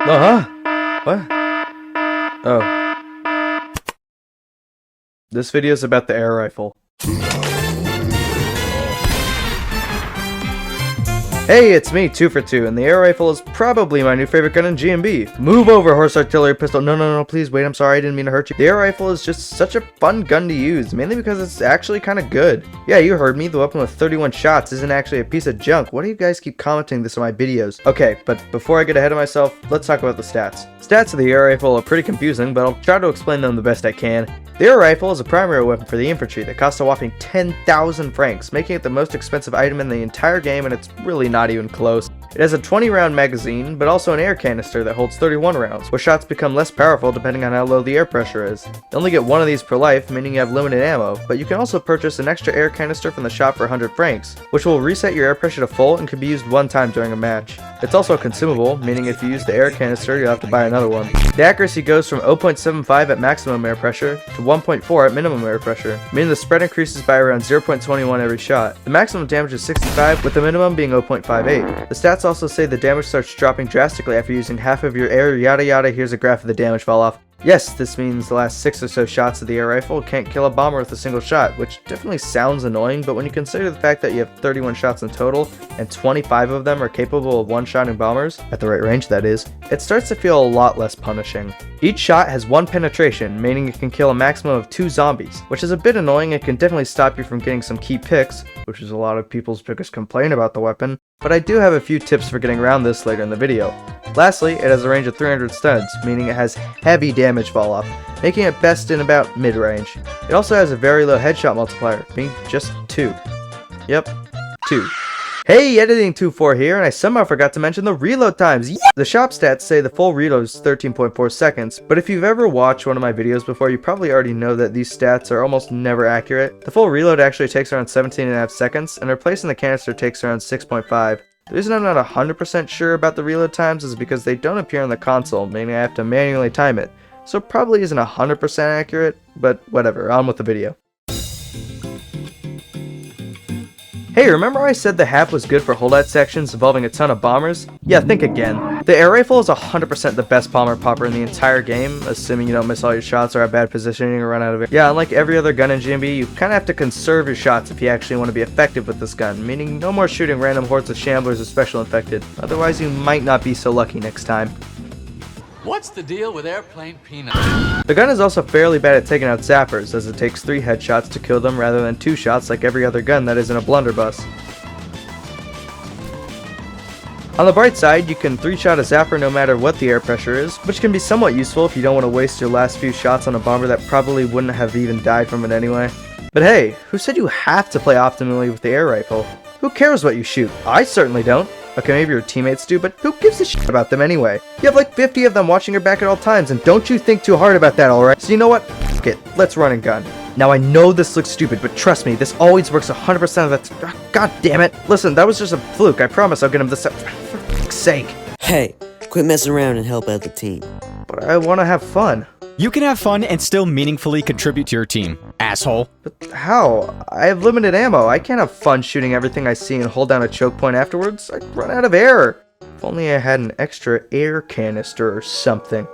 What? Oh. This video is about the air rifle. Hey, it's me, 2 for 2, and the air rifle is probably my new favorite gun in GMB. Move over, horse artillery pistol. No, please wait, I'm sorry, I didn't mean to hurt you. The air rifle is just such a fun gun to use, mainly because it's actually kind of good. Yeah, you heard me, the weapon with 31 shots isn't actually a piece of junk. Why do you guys keep commenting this on my videos? Okay, but before I get ahead of myself, let's talk about the stats. Stats of the air rifle are pretty confusing, but I'll try to explain them the best I can. The air rifle is a primary weapon for the infantry that costs a whopping 10,000 francs, making it the most expensive item in the entire game, and it's really not even close. It has a 20-round magazine, but also an air canister that holds 31 rounds, where shots become less powerful depending on how low the air pressure is. You only get one of these per life, meaning you have limited ammo, but you can also purchase an extra air canister from the shop for 100 francs, which will reset your air pressure to full and can be used one time during a match. It's also consumable, meaning if you use the air canister, you'll have to buy another one. The accuracy goes from 0.75 at maximum air pressure to 1.4 at minimum air pressure, meaning the spread increases by around 0.21 every shot. The maximum damage is 65, with the minimum being 0.58. The stats also say the damage starts dropping drastically after using half of your air, yada yada. Here's a graph of the damage fall off. Yes, this means the last 6 or so shots of the air rifle can't kill a bomber with a single shot, which definitely sounds annoying, but when you consider the fact that you have 31 shots in total, and 25 of them are capable of one-shotting bombers, at the right range that is, it starts to feel a lot less punishing. Each shot has 1 penetration, meaning it can kill a maximum of 2 zombies, which is a bit annoying and can definitely stop you from getting some key picks, which is a lot of people's biggest complaint about the weapon, but I do have a few tips for getting around this later in the video. Lastly, it has a range of 300 studs, meaning it has heavy damage fall off, making it best in about mid-range. It also has a very low headshot multiplier, being just 2. Yep, 2. Hey, Editing 24 here, and I somehow forgot to mention the reload times. Yeah! The shop stats say the full reload is 13.4 seconds, but if you've ever watched one of my videos before, you probably already know that these stats are almost never accurate. The full reload actually takes around 17.5 seconds, and replacing the canister takes around 6.5. The reason I'm not 100% sure about the reload times is because they don't appear on the console, meaning I have to manually time it. So it probably isn't 100% accurate, but whatever, on with the video. Hey, remember I said the HAP was good for holdout sections involving a ton of bombers? Yeah, think again. The air rifle is 100% the best bomber popper in the entire game, assuming you don't miss all your shots or have bad positioning or run out of air. Yeah, unlike every other gun in GMB, you kinda have to conserve your shots if you actually want to be effective with this gun, meaning no more shooting random hordes of shamblers or special infected, otherwise you might not be so lucky next time. What's the deal with airplane peanuts? The gun is also fairly bad at taking out zappers, as it takes 3 headshots to kill them rather than 2 shots like every other gun that isn't a blunderbuss. On the bright side, you can 3-shot a zapper no matter what the air pressure is, which can be somewhat useful if you don't want to waste your last few shots on a bomber that probably wouldn't have even died from it anyway. But hey, who said you have to play optimally with the air rifle? Who cares what you shoot? I certainly don't. Okay, maybe your teammates do, but who gives a shit about them anyway? You have like 50 of them watching your back at all times, and don't you think too hard about that, alright? So you know what? F it, let's run and gun. Now I know this looks stupid, but trust me, this always works 100% of the time. God damn it. Listen, that was just a fluke. I promise I'll get him this up. For fuck's sake. Hey, quit messing around and help out the team. But I want to have fun. You can have fun and still meaningfully contribute to your team, asshole. But how? I have limited ammo. I can't have fun shooting everything I see and hold down a choke point afterwards. I'd run out of air. If only I had an extra air canister or something.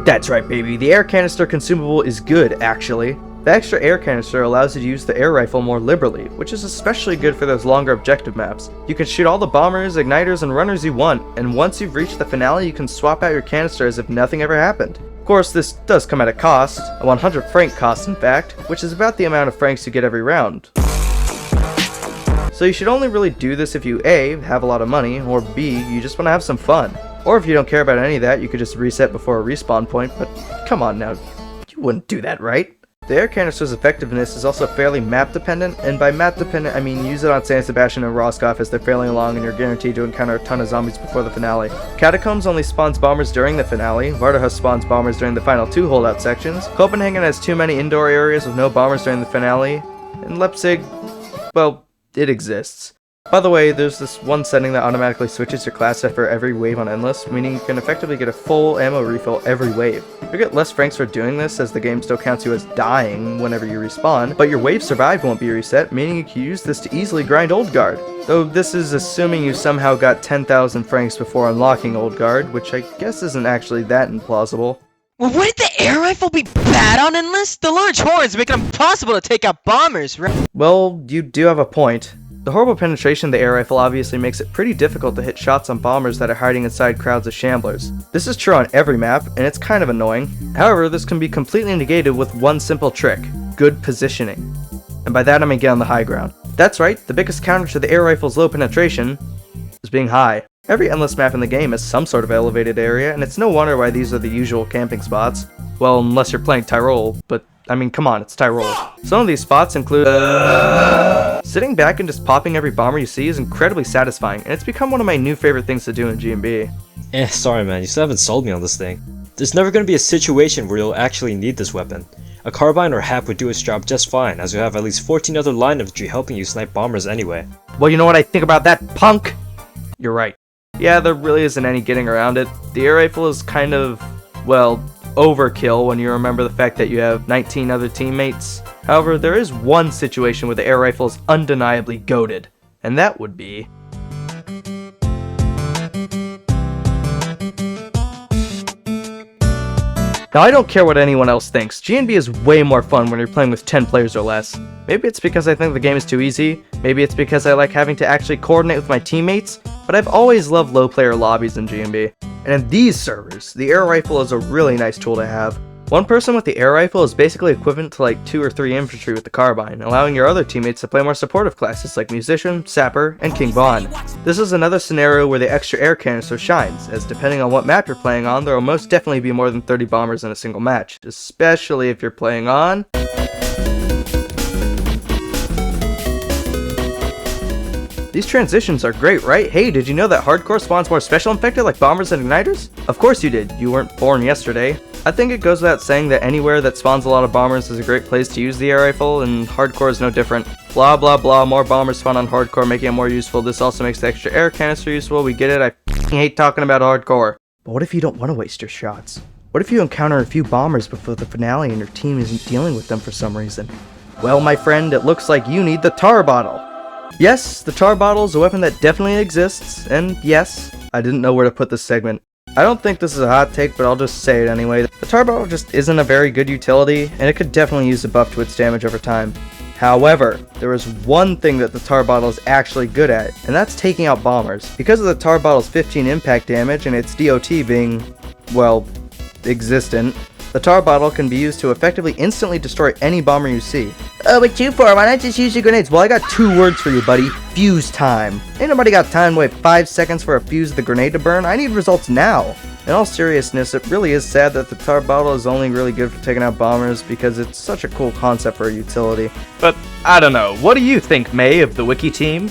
That's right, baby. The air canister consumable is good, actually. The extra air canister allows you to use the air rifle more liberally, which is especially good for those longer objective maps. You can shoot all the bombers, igniters, and runners you want, and once you've reached the finale, you can swap out your canister as if nothing ever happened. Of course, this does come at a cost, a 100 franc cost in fact, which is about the amount of francs you get every round. So you should only really do this if you A, have a lot of money, or B, you just want to have some fun. Or if you don't care about any of that, you could just reset before a respawn point, but come on now, you wouldn't do that, right? The air canister's effectiveness is also fairly map dependent, and by map dependent I mean use it on San Sebastian and Roscoff as they're fairly long and you're guaranteed to encounter a ton of zombies before the finale. Catacombs only spawns bombers during the finale, Varderhus spawns bombers during the final 2 holdout sections, Copenhagen has too many indoor areas with no bombers during the finale, and Leipzig, well, it exists. By the way, there's this one setting that automatically switches your class after every wave on Endless, meaning you can effectively get a full ammo refill every wave. You get less franks for doing this, as the game still counts you as dying whenever you respawn, but your wave survived won't be reset, meaning you can use this to easily grind Old Guard. Though this is assuming you somehow got 10,000 franks before unlocking Old Guard, which I guess isn't actually that implausible. Well, wouldn't the air rifle be bad on Endless? The large horns make it impossible to take out bombers, right? Well, you do have a point. The horrible penetration of the air rifle obviously makes it pretty difficult to hit shots on bombers that are hiding inside crowds of shamblers. This is true on every map, and it's kind of annoying. However, this can be completely negated with one simple trick: good positioning. And by that I mean get on the high ground. That's right, the biggest counter to the air rifle's low penetration is being high. Every Endless map in the game has some sort of elevated area, and it's no wonder why these are the usual camping spots. Well, unless you're playing Tyrol, but I mean, come on, it's Tyrol. Some of these spots include sitting back and just popping every bomber you see is incredibly satisfying, and it's become one of my new favorite things to do in G&B. Sorry man, you still haven't sold me on this thing. There's never gonna be a situation where you'll actually need this weapon. A carbine or HAP would do its job just fine, as you have at least 14 other line infantry helping you snipe bombers anyway. Well, you know what I think about that, punk? You're right. Yeah, there really isn't any getting around it. The air rifle is kind of, well, overkill when you remember the fact that you have 19 other teammates. However, there is one situation where the air rifle is undeniably goated, and that would be... Now, I don't care what anyone else thinks. G&B is way more fun when you're playing with 10 players or less. Maybe it's because I think the game is too easy, maybe it's because I like having to actually coordinate with my teammates, but I've always loved low player lobbies in G&B. And in these servers, the air rifle is a really nice tool to have. One person with the air rifle is basically equivalent to like 2 or 3 infantry with the carbine, allowing your other teammates to play more supportive classes like Musician, Sapper, and King Bond. This is another scenario where the extra air canister shines, as depending on what map you're playing on, there will most definitely be more than 30 bombers in a single match, especially if you're playing on... These transitions are great, right? Hey, did you know that hardcore spawns more special infected like bombers and igniters? Of course you did, you weren't born yesterday. I think it goes without saying that anywhere that spawns a lot of bombers is a great place to use the air rifle, and hardcore is no different. Blah blah blah, more bombers spawn on hardcore, making it more useful. This also makes the extra air canister useful, we get it, I hate talking about hardcore. But what if you don't want to waste your shots? What if you encounter a few bombers before the finale and your team isn't dealing with them for some reason? Well, my friend, it looks like you need the tar bottle. Yes, the tar bottle is a weapon that definitely exists, and yes, I didn't know where to put this segment. I don't think this is a hot take, but I'll just say it anyway. The tar bottle just isn't a very good utility, and it could definitely use a buff to its damage over time. However, there is one thing that the tar bottle is actually good at, and that's taking out bombers. Because of the tar bottle's 15 impact damage and its DOT being, well, existent, the tar bottle can be used to effectively instantly destroy any bomber you see. Oh, but you for? Why not just use your grenades? Well, I got 2 words for you, buddy. Fuse time. Ain't nobody got time to wait 5 seconds for a fuse of the grenade to burn. I need results now. In all seriousness, it really is sad that the tar bottle is only really good for taking out bombers because it's such a cool concept for a utility. But I don't know. What do you think, May, of the wiki team?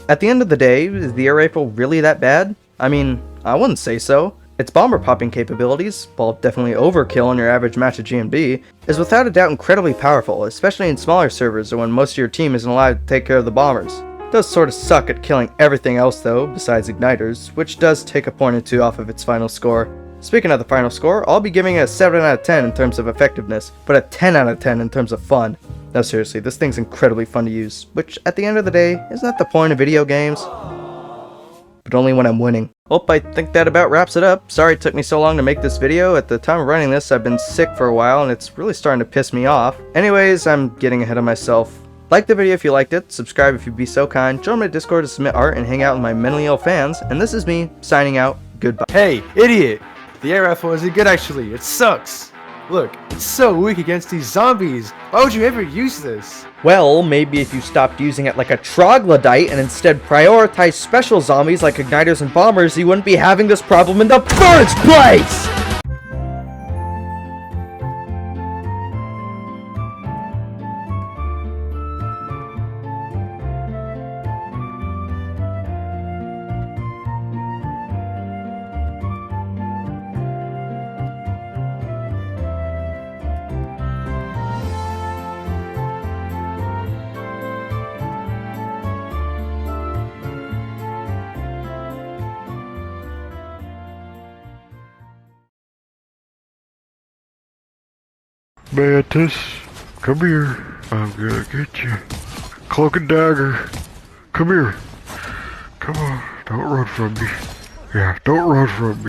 At the end of the day, is the air rifle really that bad? I mean, I wouldn't say so. Its bomber popping capabilities, while definitely overkill in your average match of G&B, is without a doubt incredibly powerful, especially in smaller servers or when most of your team isn't allowed to take care of the bombers. It does sort of suck at killing everything else though, besides igniters, which does take a point or 2 off of its final score. Speaking of the final score, I'll be giving it a 7 out of 10 in terms of effectiveness, but a 10 out of 10 in terms of fun. No, seriously, this thing's incredibly fun to use, which at the end of the day, isn't that the point of video games? But only when I'm winning. Oh, I think that about wraps it up. Sorry it took me so long to make this video. At the time of writing this, I've been sick for a while and it's really starting to piss me off. Anyways, I'm getting ahead of myself. Like the video if you liked it, subscribe if you'd be so kind, join my Discord to submit art and hang out with my mentally ill fans, and this is me, signing out, goodbye. Hey, idiot! The air rifle isn't good actually, it sucks! Look, it's so weak against these zombies! Why would you ever use this? Well, maybe if you stopped using it like a troglodyte and instead prioritized special zombies like igniters and bombers, you wouldn't be having this problem in the first place! Mantis, come here. I'm gonna get you. Cloak and Dagger, come here. Come on, don't run from me. Yeah, don't run from me.